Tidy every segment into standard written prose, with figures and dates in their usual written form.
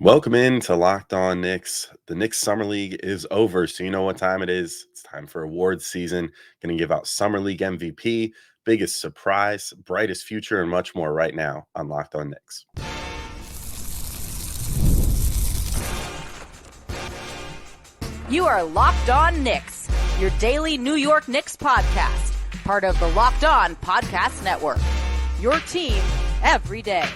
Welcome in to Locked On Knicks. The Knicks Summer League is over, so you know what time it is. It's time for awards season. Going to give out Summer League MVP, biggest surprise, brightest future, and much more right now on Locked On Knicks. You are Locked On Knicks, your daily New York Knicks podcast, part of the Locked On Podcast Network. Your team every day.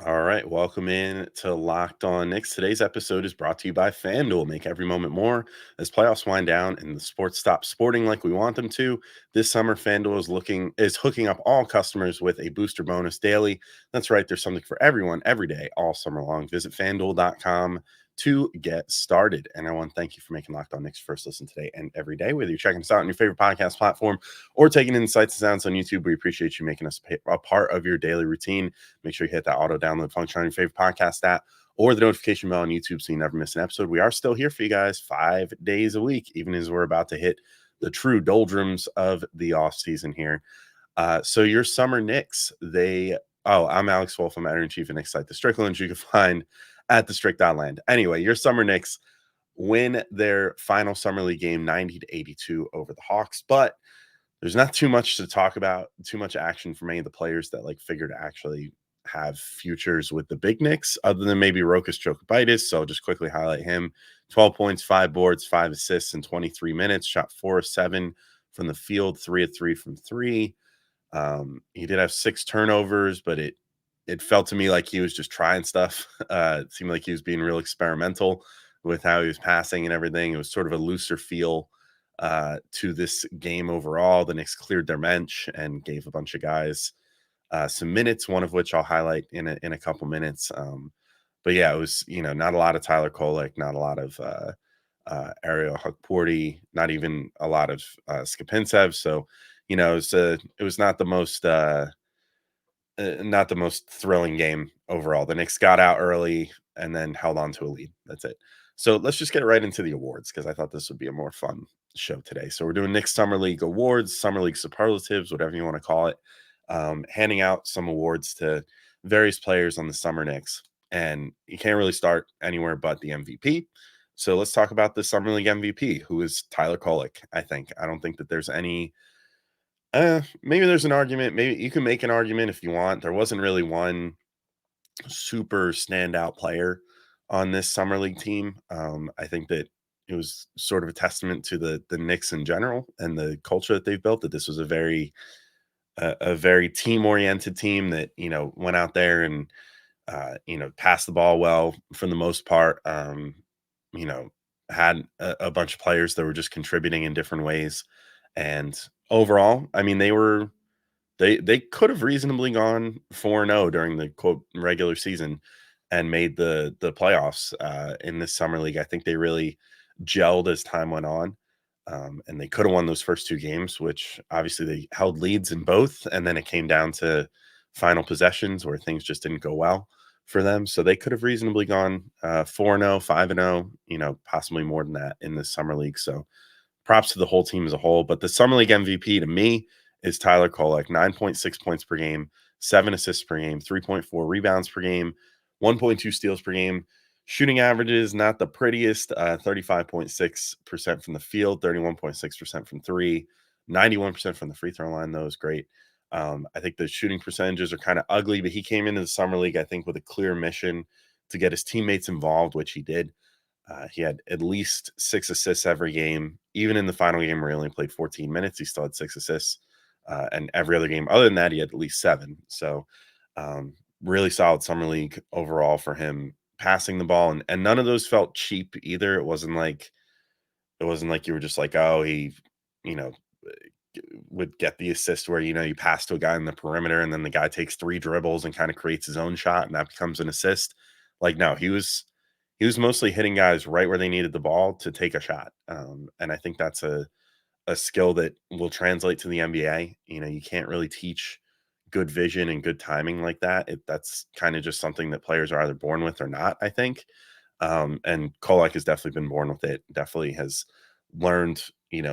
All right, welcome in to Locked On Knicks. Today's episode is brought to you by FanDuel. Make every moment more as playoffs wind down and the sports stop sporting like we want them to. This summer, FanDuel is hooking up all customers with a booster bonus daily. That's right, there's something for everyone every day, all summer long. Visit FanDuel.com to get started. And I want to thank you for making Locked On Knicks first listen today and every day, whether you're checking us out on your favorite podcast platform or taking in sights and sounds on YouTube. We appreciate you making us a part of your daily routine. Make sure you hit that auto download function on your favorite podcast app or the notification bell on YouTube so you never miss an episode. We are still here for you guys 5 days a week, even as we're about to hit the true doldrums of the off season here. So your summer Knicks, I'm Alex Wolf. I'm editor-in-chief of Knicks site, The Strickland. You can find at the Strict.land. Anyway, your summer Knicks win their final summer league game 90-82 over the Hawks, but there's not too much to talk about, too much action from any of the players that figure to actually have futures with the big Knicks, other than maybe Rokas Jokubaitis. So I'll just quickly highlight him. 12 points, 5 boards, 5 assists in 23 minutes, shot 4 of 7 from the field, 3 of 3 from 3. He did have 6 turnovers, but it felt to me like he was just trying stuff. It seemed like he was being real experimental with how he was passing and everything. It was sort of a looser feel to this game overall. The Knicks cleared their bench and gave a bunch of guys some minutes, one of which I'll highlight in a couple minutes. But yeah, it was, not a lot of Tyler Kolek, not a lot of Ariel Hukporti, not even a lot of Skapintsev. So, it was not the most thrilling game overall. The Knicks got out early and then held on to a lead. That's it. So let's just get right into the awards because I thought this would be a more fun show today. So we're doing Knicks Summer League awards, Summer League superlatives, whatever you want to call it, handing out some awards to various players on the Summer Knicks. And you can't really start anywhere but the MVP. So let's talk about the Summer League MVP, who is Tyler Kolek, I think. I don't think that there's any maybe there's an argument. Maybe you can make an argument if you want. There wasn't really one super standout player on this summer league team. I think that it was sort of a testament to the Knicks in general and the culture that they've built. That this was a very team oriented team that went out there and passed the ball well for the most part. Had a bunch of players that were just contributing in different ways. And overall, I mean, they could have reasonably gone 4-0 during the quote regular season and made the playoffs in this summer league. I think they really gelled as time went on. And they could have won those first 2 games, which obviously they held leads in both. And then it came down to final possessions where things just didn't go well for them. So they could have reasonably gone 4-0, 5-0, possibly more than that in this summer league. So props to the whole team as a whole. But the summer league MVP to me is Tyler Kolek, 9.6 points per game, 7 assists per game, 3.4 rebounds per game, 1.2 steals per game. Shooting averages, not the prettiest, 35.6% from the field, 31.6% from 3, 91% from the free throw line. That was great. I think the shooting percentages are kind of ugly, but he came into the summer league, I think, with a clear mission to get his teammates involved, which he did. He had at least 6 assists every game. Even in the final game where he only played 14 minutes, he still had 6 assists. And every other game other than that, he had at least 7. So really solid summer league overall for him passing the ball. And none of those felt cheap either. It wasn't like you were just like, oh, he, would get the assist where, you pass to a guy in the perimeter and then the guy takes 3 dribbles and kind of creates his own shot and that becomes an assist. Like, no, he was mostly hitting guys right where they needed the ball to take a shot. And I think that's a skill that will translate to the NBA. You can't really teach good vision and good timing like that. That's kind of just something that players are either born with or not, I think. And Kolek has definitely been born with it, definitely has learned,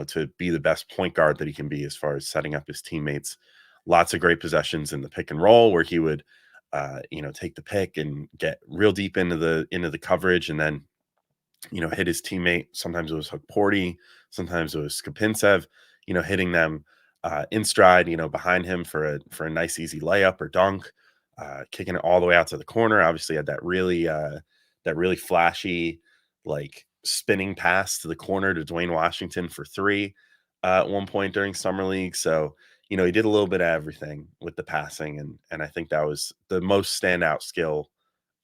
to be the best point guard that he can be as far as setting up his teammates lots of great possessions in the pick and roll where he would, take the pick and get real deep into the coverage, and then hit his teammate. Sometimes it was Hook Porty, sometimes it was Skapintsev, hitting them in stride, behind him for a nice easy layup or dunk, kicking it all the way out to the corner. Obviously, had that really flashy, like spinning pass to the corner to Dwayne Washington for three at one point during summer league. So he did a little bit of everything with the passing, and I think that was the most standout skill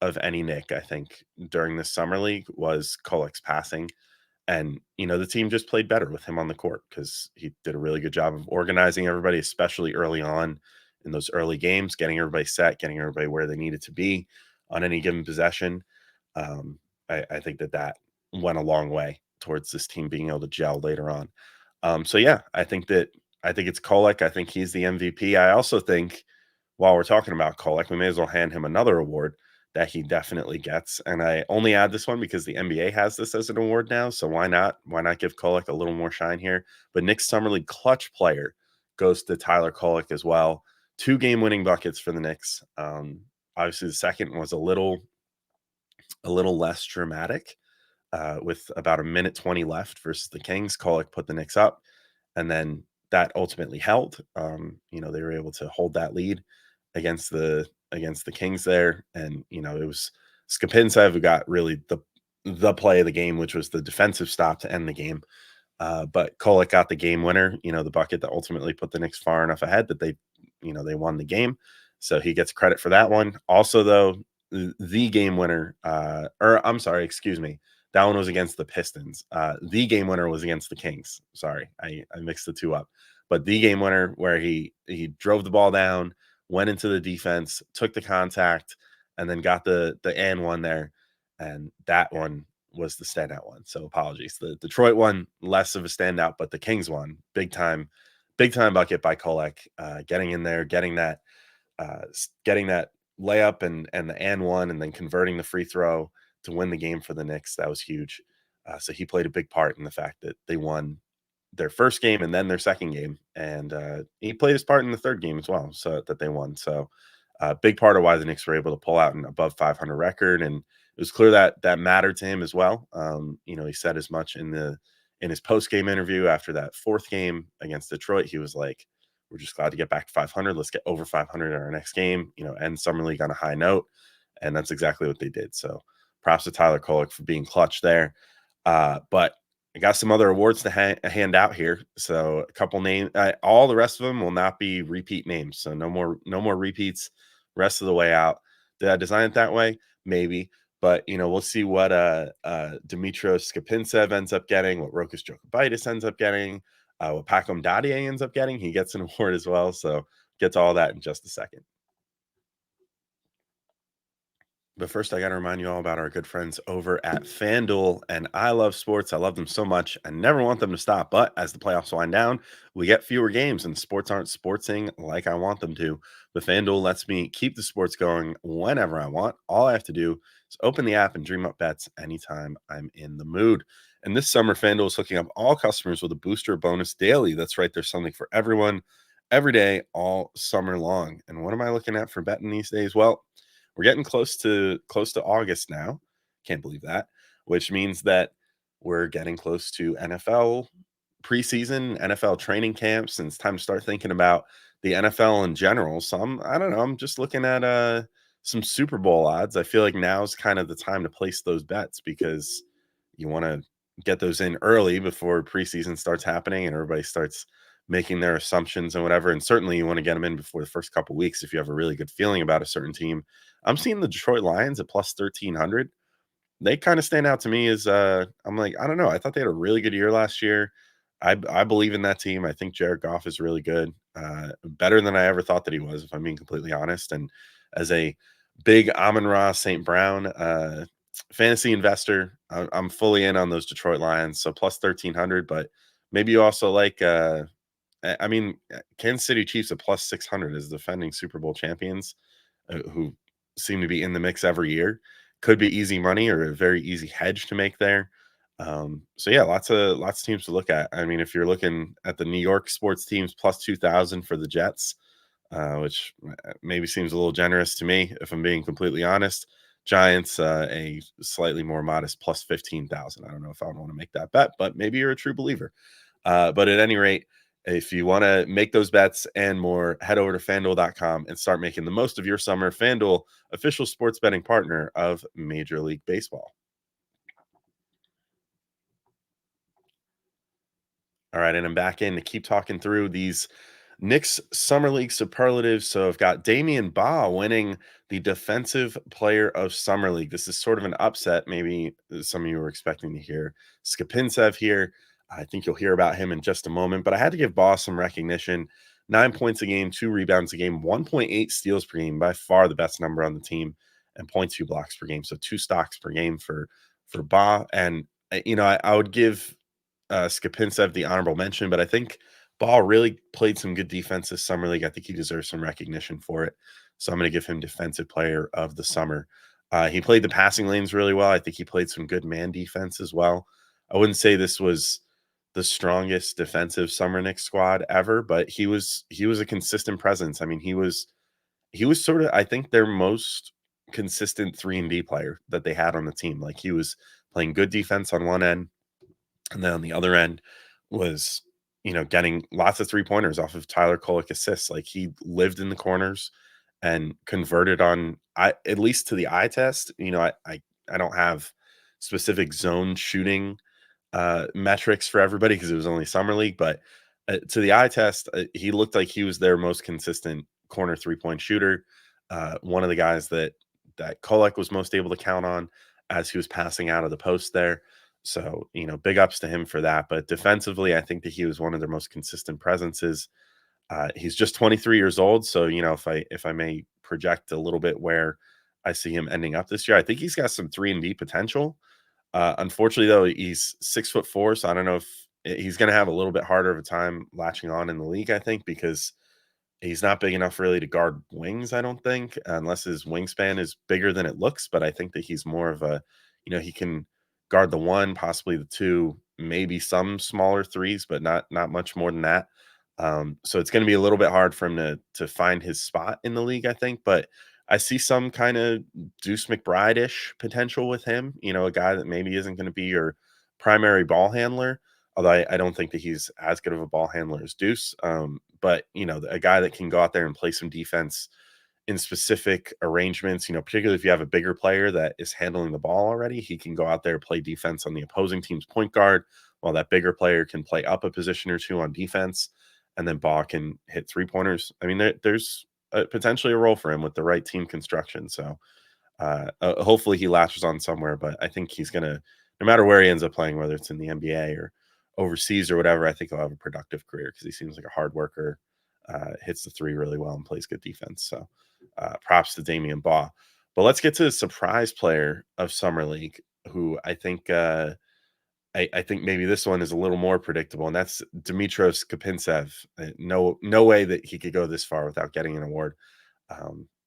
of any Nick, I think, during this summer league was Kolek's passing. And, the team just played better with him on the court because he did a really good job of organizing everybody, especially early on in those early games, getting everybody set, getting everybody where they needed to be on any given possession. I think that went a long way towards this team being able to gel later on. So yeah, I think it's Kolek. I think he's the MVP. I also think while we're talking about Kolek, we may as well hand him another award that he definitely gets. And I only add this one because the NBA has this as an award now. So why not? Why not give Kolek a little more shine here? But Knicks Summer League clutch player goes to Tyler Kolek as well. 2 game-winning buckets for the Knicks. Obviously, the second was a little less dramatic with about a minute 20 left versus the Kings. Kolek put the Knicks up, and then that ultimately held. They were able to hold that lead against the Kings there, and it was Skapintsev who got really the play of the game, which was the defensive stop to end the game. But Kolek got the game winner, the bucket that ultimately put the Knicks far enough ahead that they won the game. So he gets credit for that one. Also, though, the game winner, or I'm sorry, excuse me, that one was against the Pistons. The game winner was against the Kings. Sorry, I mixed the two up. But the game winner, where he drove the ball down, went into the defense, took the contact, and then got the and one there. And that one was the standout one. So apologies. The Detroit one, less of a standout, but the Kings one, big time bucket by Kolek, getting in there, getting that layup and the and one, and then converting the free throw to win the game for the Knicks. That was huge. So he played a big part in the fact that they won their first game and then their second game, and he played his part in the third game as well, so that they won. So big part of why the Knicks were able to pull out an above 500 record, and it was clear that mattered to him as well. He said as much in his post game interview after that fourth game against Detroit. He was like, "We're just glad to get back to 500. Let's get over 500 in our next game. End summer league on a high note," and that's exactly what they did. So props to Tyler Kolek for being clutch there. But I got some other awards to hand out here. So a couple names, all the rest of them will not be repeat names. So no more repeats rest of the way out. Did I design it that way? Maybe. But, we'll see what Dmytro Skapintsev ends up getting, what Rokas Jokubaitis ends up getting, what Pacome Dadiet ends up getting. He gets an award as well. So get to all that in just a second. But first, I got to remind you all about our good friends over at FanDuel. And I love sports. I love them so much. I never want them to stop. But as the playoffs wind down, we get fewer games and sports aren't sportsing like I want them to. But FanDuel lets me keep the sports going whenever I want. All I have to do is open the app and dream up bets anytime I'm in the mood. And this summer, FanDuel is hooking up all customers with a booster bonus daily. That's right. There's something for everyone every day, all summer long. And what am I looking at for betting these days? Well, we're getting close to August now. Can't believe that, which means that we're getting close to NFL preseason, NFL training camps, and it's time to start thinking about the NFL in general. So I don't know, I'm just looking at some Super Bowl odds. I feel like now's kind of the time to place those bets because you want to get those in early before preseason starts happening and everybody starts making their assumptions and whatever. And certainly you want to get them in before the first couple weeks if you have a really good feeling about a certain team. I'm seeing the Detroit Lions at plus 1,300. They kind of stand out to me as I'm like, I don't know. I thought they had a really good year last year. I believe in that team. I think Jared Goff is really good, better than I ever thought that he was, if I'm being completely honest. And as a big Amon-Ra St. Brown fantasy investor, I'm fully in on those Detroit Lions. So plus 1,300, but maybe you also like Kansas City Chiefs at plus 600 as defending Super Bowl champions, who seem to be in the mix every year. Could be easy money or a very easy hedge to make there. So yeah, lots of teams to look at. I mean, if you're looking at the New York sports teams, plus 2,000 for the Jets, which maybe seems a little generous to me, if I'm being completely honest. Giants, a slightly more modest plus 15,000. I don't know if I would want to make that bet, but maybe you're a true believer. But at any rate, if you want to make those bets and more, head over to fanduel.com and start making the most of your summer. FanDuel, official sports betting partner of Major League Baseball. All right, and I'm back in to keep talking through these Knicks Summer League superlatives. So I've got Damian Ba winning the Defensive Player of Summer League. This is sort of an upset. Maybe some of you were expecting to hear Skapintsev here. I think you'll hear about him in just a moment, but I had to give Ba some recognition. 9 points a game, 2 rebounds a game, 1.8 steals per game, by far the best number on the team, and 0.2 blocks per game. So 2 stocks per game for Ba. And I would give Skapintsev the honorable mention, but I think Ball really played some good defense this summer league. I think he deserves some recognition for it. So I'm going to give him Defensive Player of the Summer. He played the passing lanes really well. I think he played some good man defense as well. I wouldn't say this was the strongest defensive Summer Knicks squad ever, but he was a consistent presence. I mean, he was sort of, I think, their most consistent 3-and-D player that they had on the team. Like, he was playing good defense on one end, and then on the other end was, getting lots of 3-pointers off of Tyler Kolek assists. Like, he lived in the corners and converted on, at least to the eye test. I don't have specific zone shooting metrics for everybody because it was only summer league, but to the eye test, he looked like he was their most consistent corner 3-point shooter. One of the guys that Kolek was most able to count on as he was passing out of the post there. So, big ups to him for that. But defensively, I think that he was one of their most consistent presences. He's just 23 years old. So, if I may project a little bit where I see him ending up this year, I think he's got some 3-and-D potential. Unfortunately, though, he's 6'4", so I don't know if he's going to have a little bit harder of a time latching on in the league, I think, because he's not big enough really to guard wings, I don't think, unless his wingspan is bigger than it looks. But I think that he's more of a, he can guard the 1, possibly the 2, maybe some smaller 3s, but not much more than that. So it's going to be a little bit hard for him to find his spot in the league, I think. But I see some kind of Deuce McBride-ish potential with him, a guy that maybe isn't going to be your primary ball handler, although I don't think that he's as good of a ball handler as Deuce. But, a guy that can go out there and play some defense in specific arrangements, particularly if you have a bigger player that is handling the ball already, he can go out there, play defense on the opposing team's point guard, while that bigger player can play up a position or two on defense, and then Ba can hit 3-pointers. I mean, there's potentially a role for him with the right team construction. So hopefully he latches on somewhere, but I think he's going to, no matter where he ends up playing, whether it's in the NBA or overseas or whatever, I think he'll have a productive career because he seems like a hard worker, hits the 3 really well, and plays good defense. So props to Damian Ba. But let's get to the surprise player of Summer League, who I think I think maybe this one is a little more predictable, and that's Dmytro Skapintsev. No way that he could go this far without getting an award.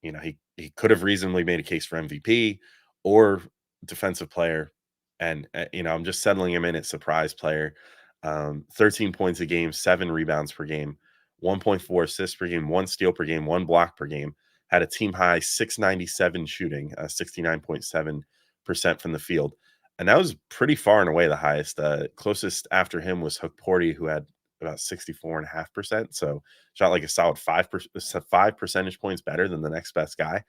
He could have reasonably made a case for MVP or defensive player, and I'm just settling him in at surprise player. 13 points a game, 7 rebounds per game, 1.4 assists per game, 1 steal per game, 1 block per game. Had a team high 697 shooting, 69.7% from the field. And that was pretty far and away the highest. Closest after him was Hook Porty, who had about 64.5%. So shot like a solid 5 percentage points better than the next best guy.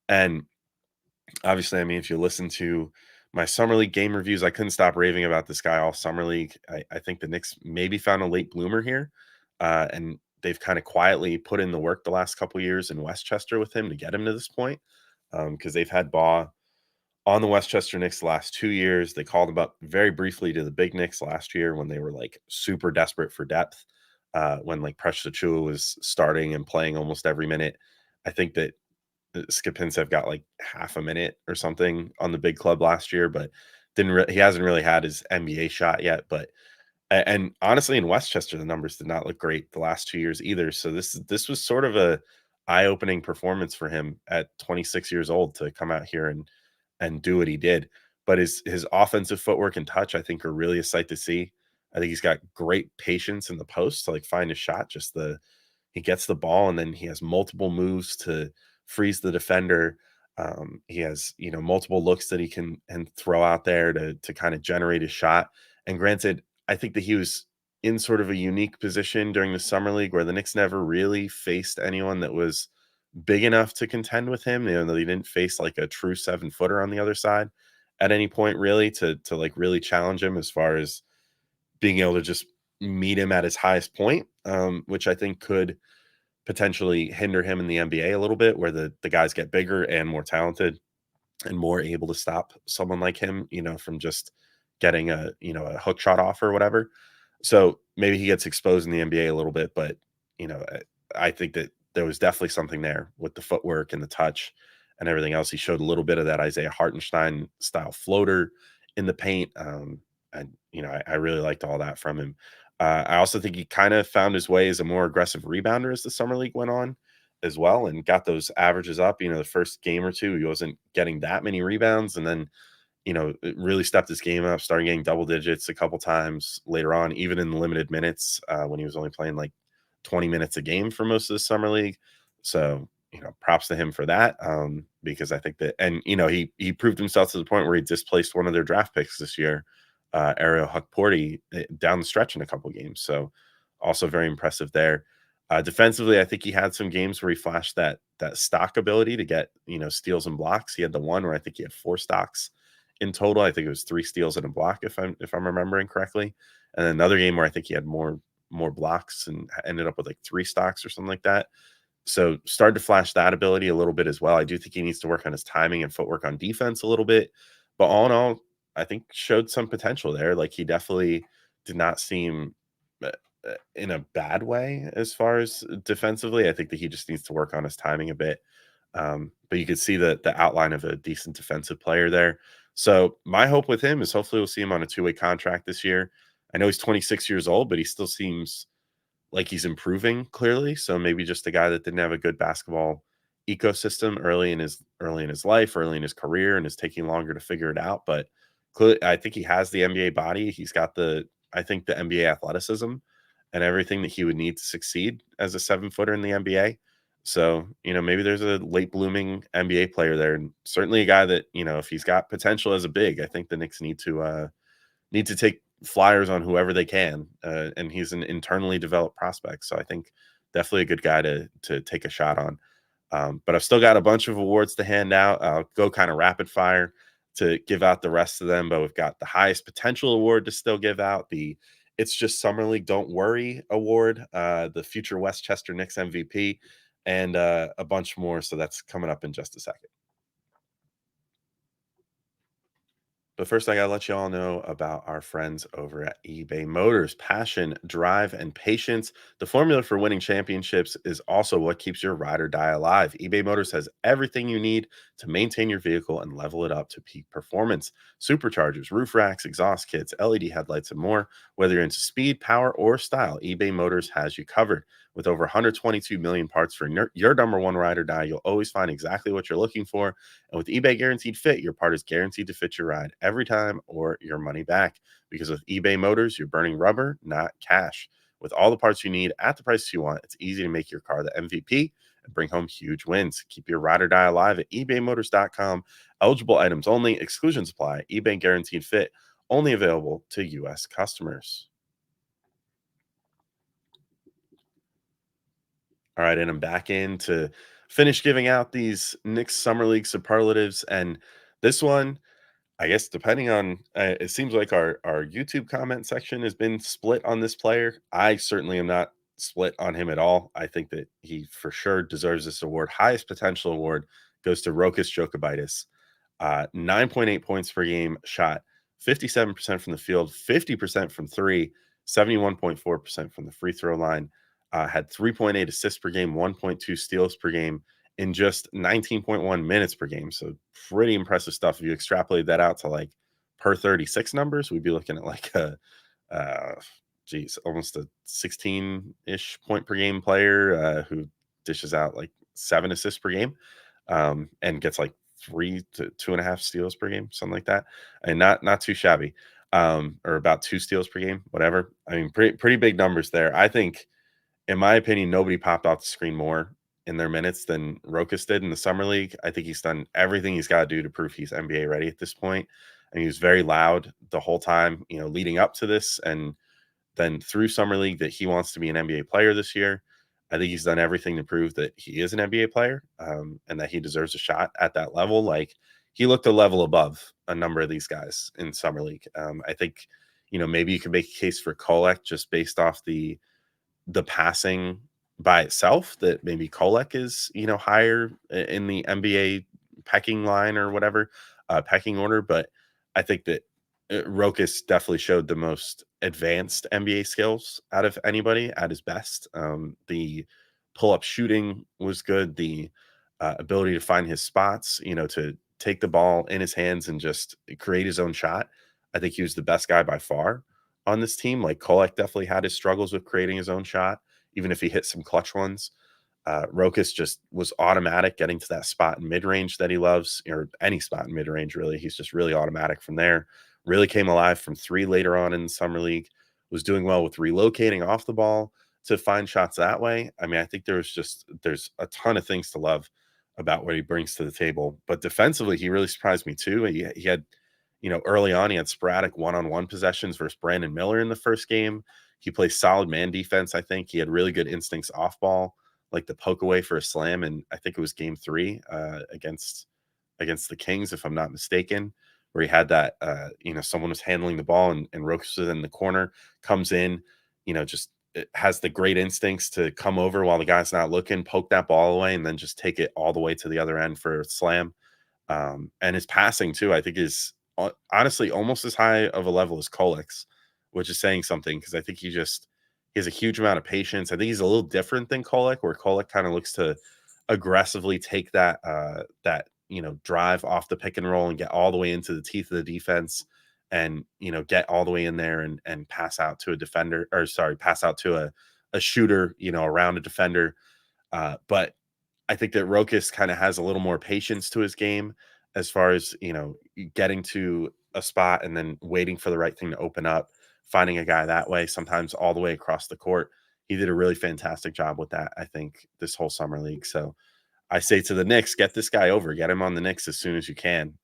And obviously, I mean, if you listen to my Summer League game reviews, I couldn't stop raving about this guy all Summer League. I think the Knicks maybe found a late bloomer here. And they've kind of quietly put in the work the last couple years in Westchester with him to get him to this point. Because they've had Ba on the Westchester Knicks the last 2 years. They called him up very briefly to the Big Knicks last year when they were like super desperate for depth. When like Precious Achiuwa was starting and playing almost every minute. I think that Skapintsev got like half a minute or something on the big club last year, but he hasn't really had his NBA shot yet. But and honestly, in Westchester, the numbers did not look great the last 2 years either. So this was sort of a eye-opening performance for him at 26 years old to come out here and do what he did. But his offensive footwork and touch, I think, are really a sight to see. I think he's got great patience in the post to like find his shot. Just the he gets the ball and then he has multiple moves to freeze the defender. He has, multiple looks that he can and throw out there to kind of generate a shot. And granted, I think that he was in sort of a unique position during the summer league where the Knicks never really faced anyone that was big enough to contend with him. They didn't face like a true 7-footer on the other side at any point, really, to like really challenge him as far as being able to just meet him at his highest point, which I think could potentially hinder him in the NBA a little bit, where the guys get bigger and more talented and more able to stop someone like him, from just getting a hook shot off or whatever. So maybe he gets exposed in the NBA a little bit, but I think that there was definitely something there with the footwork and the touch and everything else. He showed a little bit of that Isaiah Hartenstein style floater in the paint. And I really liked all that from him. I also think he kind of found his way as a more aggressive rebounder as the summer league went on as well, and got those averages up. The first game or two, he wasn't getting that many rebounds, and then it really stepped his game up, starting getting double digits a couple times later on, even in the limited minutes when he was only playing like 20 minutes a game for most of the summer league. So, props to him for that. Because I think that, and, he proved himself to the point where he displaced one of their draft picks this year, Ariel Hukporti, down the stretch in a couple games. So also very impressive there. Defensively, I think he had some games where he flashed that stock ability to get, steals and blocks. He had the one where I think he had 4 stocks in total. I think it was 3 steals and a block, if I'm remembering correctly. And then another game where I think he had more blocks and ended up with like 3 stocks or something like that. So started to flash that ability a little bit as well. I do think he needs to work on his timing and footwork on defense a little bit. But all in all, I think showed some potential there. Like, he definitely did not seem in a bad way as far as defensively. I think that he just needs to work on his timing a bit. But you could see the outline of a decent defensive player there. So my hope with him is hopefully we'll see him on a 2-way contract this year. I know he's 26 years old, but he still seems like he's improving clearly. So maybe just a guy that didn't have a good basketball ecosystem early in his life, early in his career, and is taking longer to figure it out. But clearly, I think he has the NBA body. He's got the NBA athleticism and everything that he would need to succeed as a 7-footer in the NBA. So, maybe there's a late blooming NBA player there, and certainly a guy that, if he's got potential as a big, I think the Knicks need to take flyers on whoever they can. And he's an internally developed prospect. So I think definitely a good guy to take a shot on. But I've still got a bunch of awards to hand out. I'll go kind of rapid fire to give out the rest of them, but we've got the highest potential award to still give out, the It's Just Summer League Don't Worry award, the future Westchester Knicks MVP, and a bunch more. So that's coming up in just a second. But first, I got to let you all know about our friends over at eBay Motors. Passion, drive, and patience. The formula for winning championships is also what keeps your ride or die alive. eBay Motors has everything you need to maintain your vehicle and level it up to peak performance. Superchargers, roof racks, exhaust kits, LED headlights, and more. Whether you're into speed, power, or style, eBay Motors has you covered. With over 122 million parts for your number one ride or die, you'll always find exactly what you're looking for. And with eBay Guaranteed Fit, your part is guaranteed to fit your ride every time or your money back. Because with eBay Motors, you're burning rubber, not cash. With all the parts you need at the price you want, it's easy to make your car the MVP and bring home huge wins. Keep your ride or die alive at ebaymotors.com. Eligible items only. Exclusions apply. eBay Guaranteed Fit, only available to U.S. customers. All right, and I'm back in to finish giving out these Knicks Summer League superlatives. And this one, I guess, depending on, it seems like our YouTube comment section has been split on this player. I certainly am not split on him at all. I think that he for sure deserves this award. Highest potential award goes to Rokas Jokubaitis. 9.8 points per game, shot 57% from the field, 50% from three, 71.4% from the free throw line. Had 3.8 assists per game, 1.2 steals per game in just 19.1 minutes per game. So pretty impressive stuff. If you extrapolate that out to like per 36 numbers, we'd be looking at like almost a 16-ish point per game player who dishes out like 7 assists per game and gets like 3 to 2.5 steals per game, something like that. And not too shabby, or about 2 steals per game, whatever. I mean, pretty big numbers there. I think in my opinion, nobody popped off the screen more in their minutes than Rokas did in the summer league. I think he's done everything he's got to do to prove he's NBA ready at this point. And he was very loud the whole time, leading up to this, and then through summer league, that he wants to be an NBA player this year. I think he's done everything to prove that he is an NBA player, and that he deserves a shot at that level. Like, he looked a level above a number of these guys in summer league. I think, maybe you could make a case for Kolek just based off the passing by itself, that maybe Kolek is, higher in the NBA pecking line or whatever, pecking order. But I think that Rokas definitely showed the most advanced NBA skills out of anybody at his best. The pull-up shooting was good. The ability to find his spots, to take the ball in his hands and just create his own shot. I think he was the best guy by far on this team. Like, Kolek definitely had his struggles with creating his own shot, even if he hit some clutch ones. Rokas just was automatic getting to that spot in mid-range that he loves, or any spot in mid-range, really. He's just really automatic from there. Really came alive from three later on in the summer league. Was doing well with relocating off the ball to find shots that way. I mean, I think there's a ton of things to love about what he brings to the table. But defensively, he really surprised me too. He had, early on, he had sporadic one-on-one possessions versus Brandon Miller in the first game. He plays solid man defense. I think he had really good instincts off ball, like the poke away for a slam. And I think it was game 3 against the Kings, if I'm not mistaken, where he had that, someone was handling the ball and Rokas was in the corner, comes in, just has the great instincts to come over while the guy's not looking, poke that ball away, and then just take it all the way to the other end for a slam. And his passing too, I think, is honestly almost as high of a level as Kolek's, which is saying something, because I think he has a huge amount of patience. I think he's a little different than Kolek, where Kolek kind of looks to aggressively take that drive off the pick and roll and get all the way into the teeth of the defense, and get all the way in there and pass out to a defender, or pass out to a shooter, around a defender. But I think that Rokas kind of has a little more patience to his game, as far as, getting to a spot and then waiting for the right thing to open up, finding a guy that way, sometimes all the way across the court. He did a really fantastic job with that, I think, this whole summer league. So I say to the Knicks, get this guy over, get him on the Knicks as soon as you can.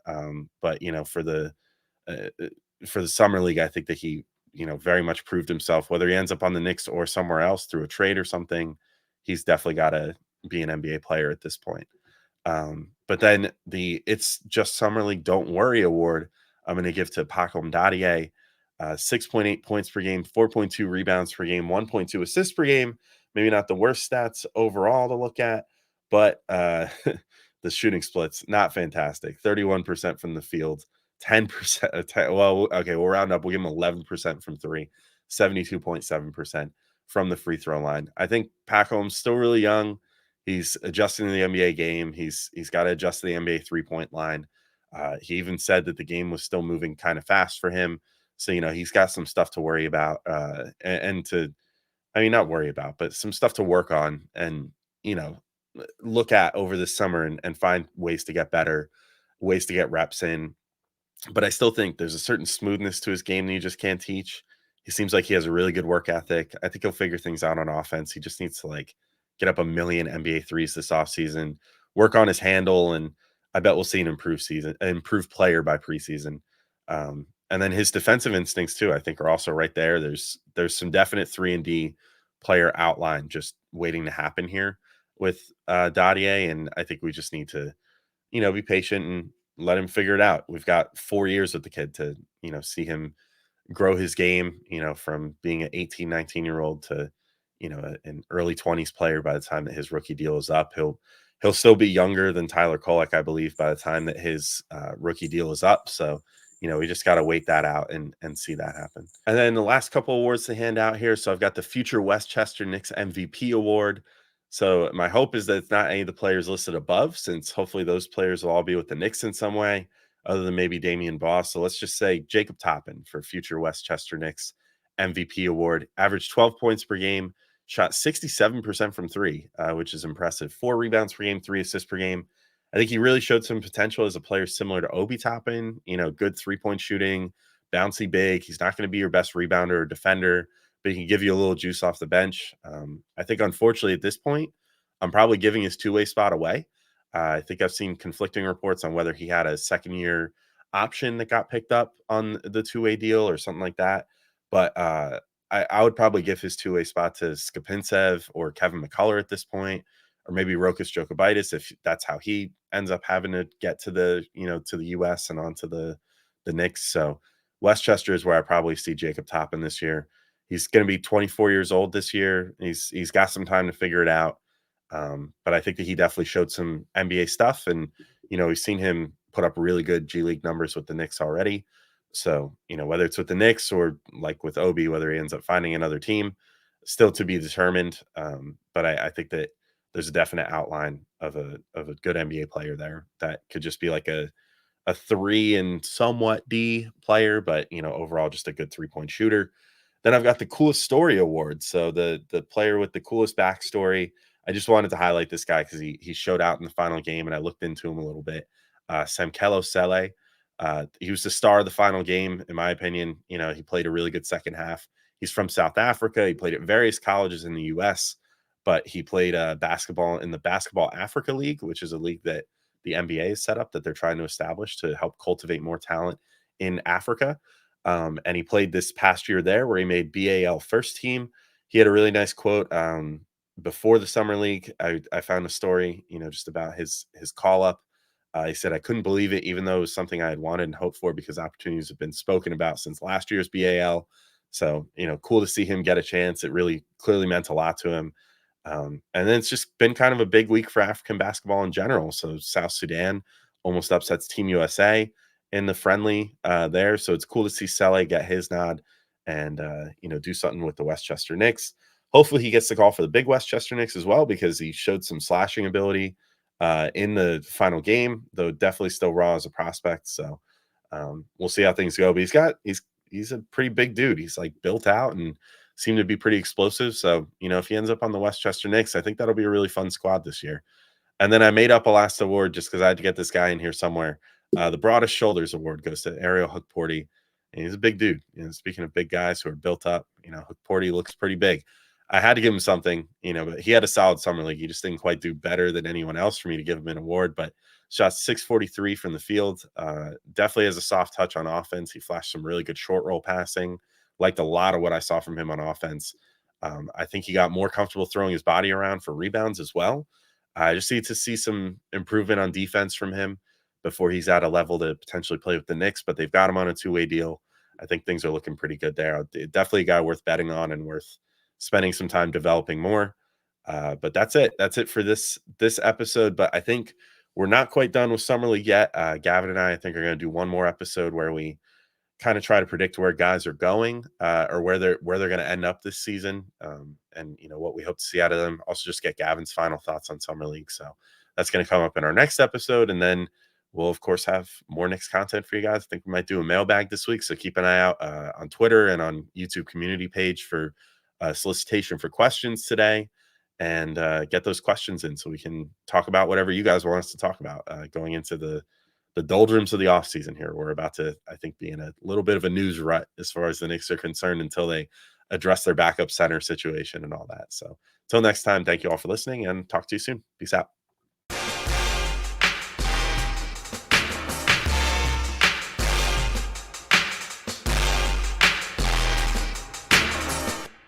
But for the summer league, I think that he, very much proved himself. Whether he ends up on the Knicks or somewhere else through a trade or something, he's definitely got to be an NBA player at this point. But then the It's Just Summer League Don't Worry award, I'm going to give to Pacome Dadiet. 6.8 points per game, 4.2 rebounds per game, 1.2 assists per game. Maybe not the worst stats overall to look at, but the shooting splits, not fantastic. 31% from the field, 10%. Well, okay, we'll round up. We'll give him 11% from three, 72.7% from the free throw line. I think Pacome's still really young. He's adjusting to the NBA game. He's got to adjust to the NBA 3-point line. He even said that the game was still moving kind of fast for him. So, he's got some stuff to worry about, not worry about, but some stuff to work on and, look at over this summer and find ways to get better, ways to get reps in. But I still think there's a certain smoothness to his game that you just can't teach. He seems like he has a really good work ethic. I think he'll figure things out on offense. He just needs to get up a million NBA threes this offseason, work on his handle, and I bet we'll see an improved player by preseason. And then his defensive instincts too, I think, are also right there. There's some definite 3-and-D player outline just waiting to happen here with Dadiet, and I think we just need to, be patient and let him figure it out. We've got 4 years with the kid to, see him grow his game, from being an 18, 19-year-old to, an early 20s player by the time that his rookie deal is up. He'll still be younger than Tyler Kolek, I believe, by the time that his rookie deal is up. So, we just got to wait that out and see that happen. And then the last couple awards to hand out here. So I've got the future Westchester Knicks MVP award. So my hope is that it's not any of the players listed above, since hopefully those players will all be with the Knicks in some way, other than maybe Damian Boss. So let's just say Jacob Toppin for future Westchester Knicks MVP award. Averaged 12 points per game, shot 67% from three, which is impressive. 4 rebounds per game, 3 assists per game. I think he really showed some potential as a player similar to Obi Toppin, good 3-point shooting, bouncy big. He's not going to be your best rebounder or defender, but he can give you a little juice off the bench. I think, unfortunately, at this point, I'm probably giving his two-way spot away. I think I've seen conflicting reports on whether he had a second-year option that got picked up on the two-way deal or something like that. But I would probably give his two-way spot to Skapintsev or Kevin McCullough at this point, or maybe Rokas Jokubaitis if that's how he ends up having to get to the to the U.S. and onto the Knicks. So Westchester is where I probably see Jacob Toppin this year. He's going to be 24 years old this year. He's got some time to figure it out. But I think that he definitely showed some NBA stuff, and we've seen him put up really good G League numbers with the Knicks already. So whether it's with the Knicks or like with Obi, whether he ends up finding another team, still to be determined. But I think that there's a definite outline of a good NBA player there that could just be like a 3 and somewhat D player, but overall just a good 3-point shooter. Then I've got the coolest story award. So the player with the coolest backstory. I just wanted to highlight this guy because he showed out in the final game, and I looked into him a little bit. Samkelo Sele. He was the star of the final game, in my opinion. He played a really good second half. He's from South Africa. He played at various colleges in the U.S., but he played basketball in the Basketball Africa League, which is a league that the NBA is set up that they're trying to establish to help cultivate more talent in Africa. And he played this past year there where he made BAL first team. He had a really nice quote before the summer league. I found a story, just about his call up. He said, I couldn't believe it, even though it was something I had wanted and hoped for because opportunities have been spoken about since last year's BAL. So, cool to see him get a chance. It really clearly meant a lot to him. And then it's just been kind of a big week for African basketball in general. So South Sudan almost upsets Team USA in the friendly there. So it's cool to see Sele get his nod and, do something with the Westchester Knicks. Hopefully he gets the call for the big Westchester Knicks as well, because he showed some slashing ability in the final game, though definitely still raw as a prospect. So we'll see how things go. But he's a pretty big dude. He's like built out and seem to be pretty explosive. So, if he ends up on the Westchester Knicks, I think that'll be a really fun squad this year. And then I made up a last award just because I had to get this guy in here somewhere. The Broadest Shoulders Award goes to Ariel Hukporti. And he's a big dude. Speaking of big guys who are built up, Hukporti looks pretty big. I had to give him something, but he had a solid summer league. He just didn't quite do better than anyone else for me to give him an award. But shot 643 from the field. Definitely has a soft touch on offense. He flashed some really good short roll passing. Liked a lot of what I saw from him on offense. I think he got more comfortable throwing his body around for rebounds as well. I just need to see some improvement on defense from him before he's at a level to potentially play with the Knicks, but they've got him on a two-way deal. I think things are looking pretty good there. Definitely a guy worth betting on and worth spending some time developing more. But that's it. That's it for this episode. But I think we're not quite done with Summer League yet. Gavin and I think, are going to do one more episode where we kind of try to predict where guys are going or where they're going to end up this season, and what we hope to see out of them. Also, just get Gavin's final thoughts on Summer League. So that's going to come up in our next episode, and then we'll of course have more Knicks content for you guys. I think we might do a mailbag this week, so keep an eye out on Twitter and on YouTube community page for solicitation for questions today, and get those questions in so we can talk about whatever you guys want us to talk about going into the doldrums of the offseason here. We're about to, I think, be in a little bit of a news rut as far as the Knicks are concerned until they address their backup center situation and all that. So until next time, thank you all for listening and talk to you soon. Peace out.